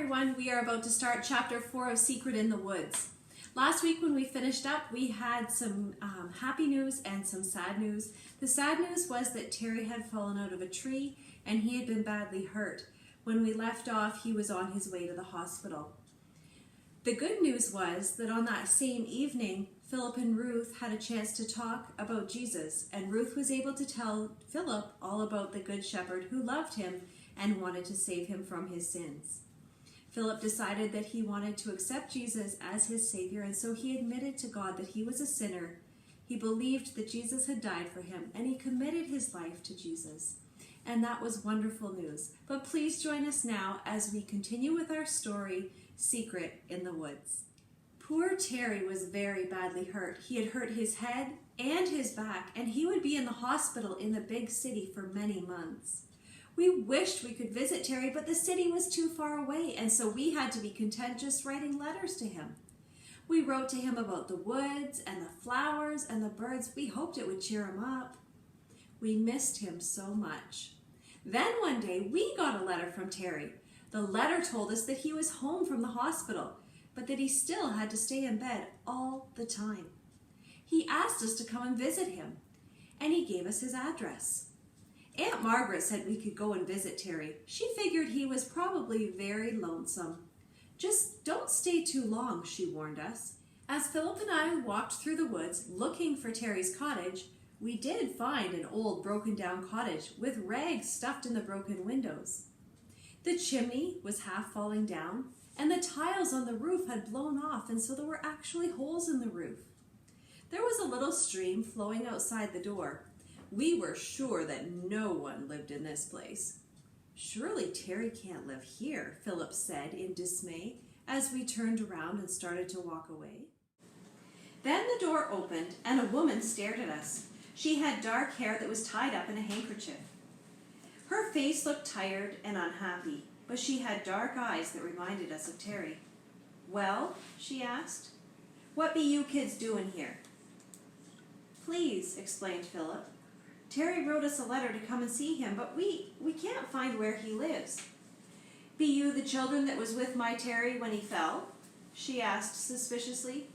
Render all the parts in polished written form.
everyone. We are about to start chapter 4 of Secret in the Woods. Last week when we finished up, we had some happy news and some sad news. The sad news was that Terry had fallen out of a tree and he had been badly hurt. When we left off, he was on his way to the hospital. The good news was that on that same evening, Philip and Ruth had a chance to talk about Jesus, and Ruth was able to tell Philip all about the Good Shepherd who loved him and wanted to save him from his sins. Philip decided that he wanted to accept Jesus as his Savior, and so he admitted to God that he was a sinner. He believed that Jesus had died for him, and he committed his life to Jesus. And that was wonderful news. But please join us now as we continue with our story, Secret in the Woods. Poor Terry was very badly hurt. He had hurt his head and his back, and he would be in the hospital in the big city for many months. We wished we could visit Terry, but the city was too far away, and so we had to be content just writing letters to him. We wrote to him about the woods and the flowers and the birds. We hoped it would cheer him up. We missed him so much. Then one day we got a letter from Terry. The letter told us that he was home from the hospital, but that he still had to stay in bed all the time. He asked us to come and visit him, and he gave us his address. Aunt Margaret said we could go and visit Terry. She figured he was probably very lonesome. Just don't stay too long, she warned us. As Philip and I walked through the woods looking for Terry's cottage, we did find an old broken-down cottage with rags stuffed in the broken windows. The chimney was half falling down, and the tiles on the roof had blown off, and so there were actually holes in the roof. There was a little stream flowing outside the door. We were sure that no one lived in this place. Surely Terry can't live here, Philip said in dismay as we turned around and started to walk away. Then the door opened and a woman stared at us. She had dark hair that was tied up in a handkerchief. Her face looked tired and unhappy, but she had dark eyes that reminded us of Terry. "Well?" she asked. "What be you kids doing here?" "Please," explained Philip. "Terry wrote us a letter to come and see him, but we can't find where he lives." "Be you the children that was with my Terry when he fell?" she asked suspiciously.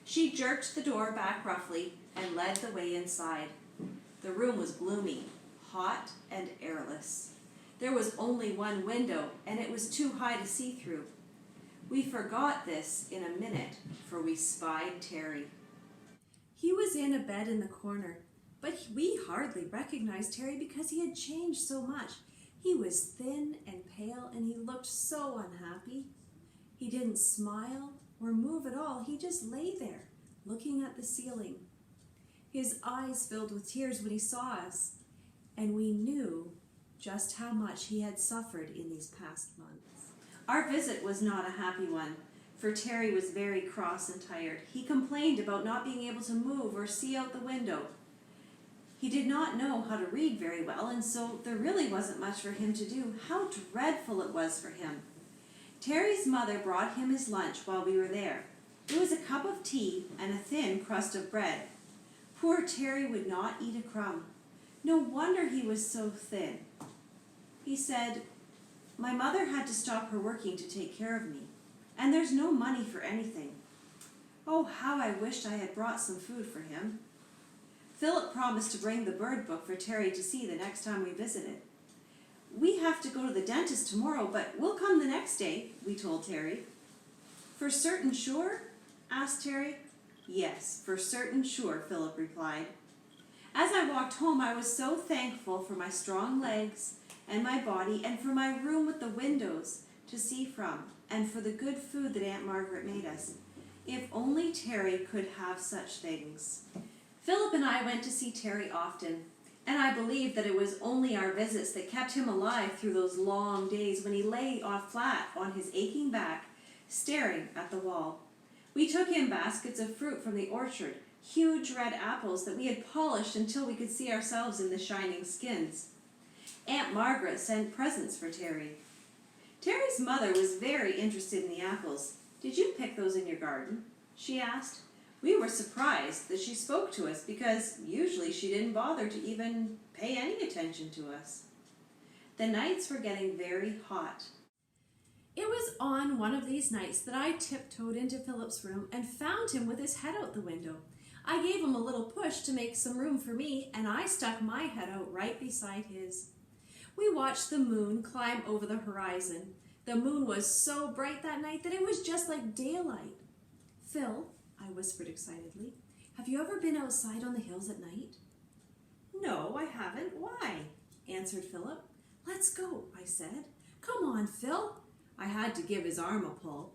She jerked the door back roughly and led the way inside. The room was gloomy, hot and airless. There was only one window, and it was too high to see through. We forgot this in a minute, for we spied Terry. He was in a bed in the corner, but we hardly recognized Terry because he had changed so much. He was thin and pale, and he looked so unhappy. He didn't smile or move at all. He just lay there, looking at the ceiling. His eyes filled with tears when he saw us, and we knew just how much he had suffered in these past months. Our visit was not a happy one, for Terry was very cross and tired. He complained about not being able to move or see out the window. He did not know how to read very well, and so there really wasn't much for him to do. How dreadful it was for him. Terry's mother brought him his lunch while we were there. It was a cup of tea and a thin crust of bread. Poor Terry would not eat a crumb. No wonder he was so thin. He said, "My mother had to stop her working to take care of me, and there's no money for anything. Oh, how I wished I had brought some food for him." Philip promised to bring the bird book for Terry to see the next time we visited. "We have to go to the dentist tomorrow, but we'll come the next day," we told Terry. "For certain sure?" asked Terry. "Yes, for certain sure," Philip replied. As I walked home, I was so thankful for my strong legs and my body, and for my room with the windows to see from, and for the good food that Aunt Margaret made us. If only Terry could have such things. Philip and I went to see Terry often, and I believe that it was only our visits that kept him alive through those long days when he lay flat on his aching back, staring at the wall. We took him baskets of fruit from the orchard, huge red apples that we had polished until we could see ourselves in the shining skins. Aunt Margaret sent presents for Terry. Terry's mother was very interested in the apples. "Did you pick those in your garden?" she asked. We were surprised that she spoke to us because usually she didn't bother to even pay any attention to us. The nights were getting very hot. It was on one of these nights that I tiptoed into Philip's room and found him with his head out the window. I gave him a little push to make some room for me, and I stuck my head out right beside his. We watched the moon climb over the horizon. The moon was so bright that night that it was just like daylight. "Phil," I whispered excitedly, "have you ever been outside on the hills at night?" "No, I haven't. Why?" answered Philip. "Let's go," I said. "Come on, Phil." I had to give his arm a pull.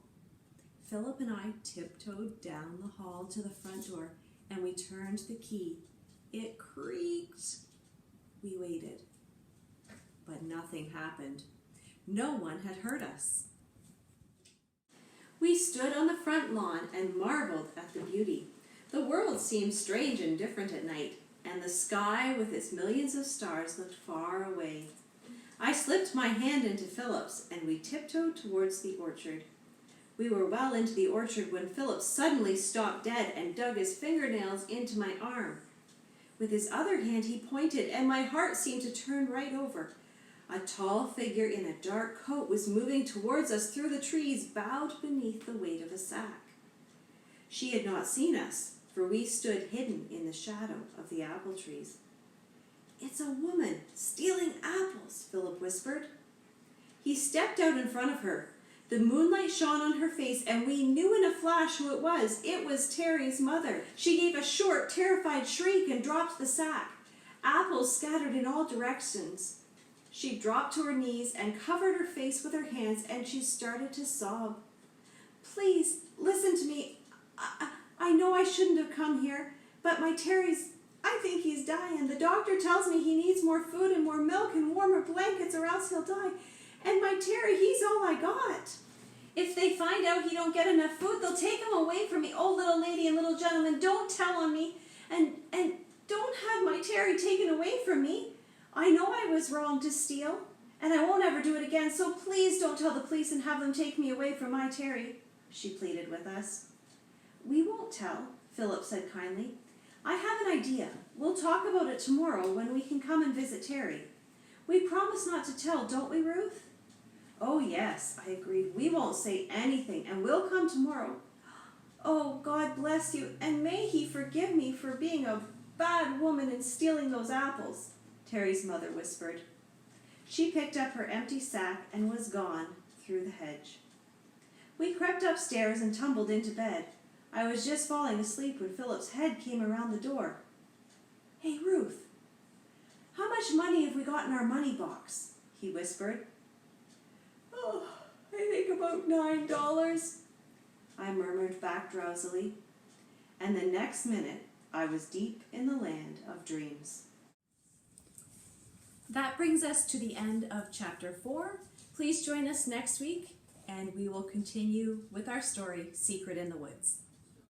Philip and I tiptoed down the hall to the front door, and we turned the key. It creaked. We waited, but nothing happened. No one had heard us. We stood on the front lawn and marveled at the beauty. The world seemed strange and different at night, and the sky with its millions of stars looked far away. I slipped my hand into Philip's, and we tiptoed towards the orchard. We were well into the orchard when Philip suddenly stopped dead and dug his fingernails into my arm. With his other hand he pointed, and my heart seemed to turn right over. A tall figure in a dark coat was moving towards us through the trees, bowed beneath the weight of a sack. She had not seen us, for we stood hidden in the shadow of the apple trees. "It's a woman stealing apples," Philip whispered. He stepped out in front of her. The moonlight shone on her face, and we knew in a flash who it was. It was Terry's mother. She gave a short, terrified shriek and dropped the sack. Apples scattered in all directions. She dropped to her knees and covered her face with her hands, and she started to sob. "Please, listen to me. I know I shouldn't have come here, but my Terry's, I think he's dying. The doctor tells me he needs more food and more milk and warmer blankets or else he'll die. And my Terry, he's all I got. If they find out he don't get enough food, they'll take him away from me. Oh, little lady and little gentleman, don't tell on me. And don't have my Terry taken away from me. I know I was wrong to steal, and I won't ever do it again, so please don't tell the police and have them take me away from my Terry," she pleaded with us. "We won't tell," Philip said kindly. "I have an idea. We'll talk about it tomorrow when we can come and visit Terry. We promise not to tell, don't we, Ruth?" "Oh, yes," I agreed. "We won't say anything, and we'll come tomorrow." "Oh, God bless you, and may he forgive me for being a bad woman and stealing those apples," Terry's mother whispered. She picked up her empty sack and was gone through the hedge. We crept upstairs and tumbled into bed. I was just falling asleep when Philip's head came around the door. "Hey, Ruth, how much money have we got in our money box?" he whispered. "Oh, I think about $9, I murmured back drowsily. And the next minute, I was deep in the land of dreams. That brings us to the end of Chapter 4. Please join us next week, and we will continue with our story, Secret in the Woods.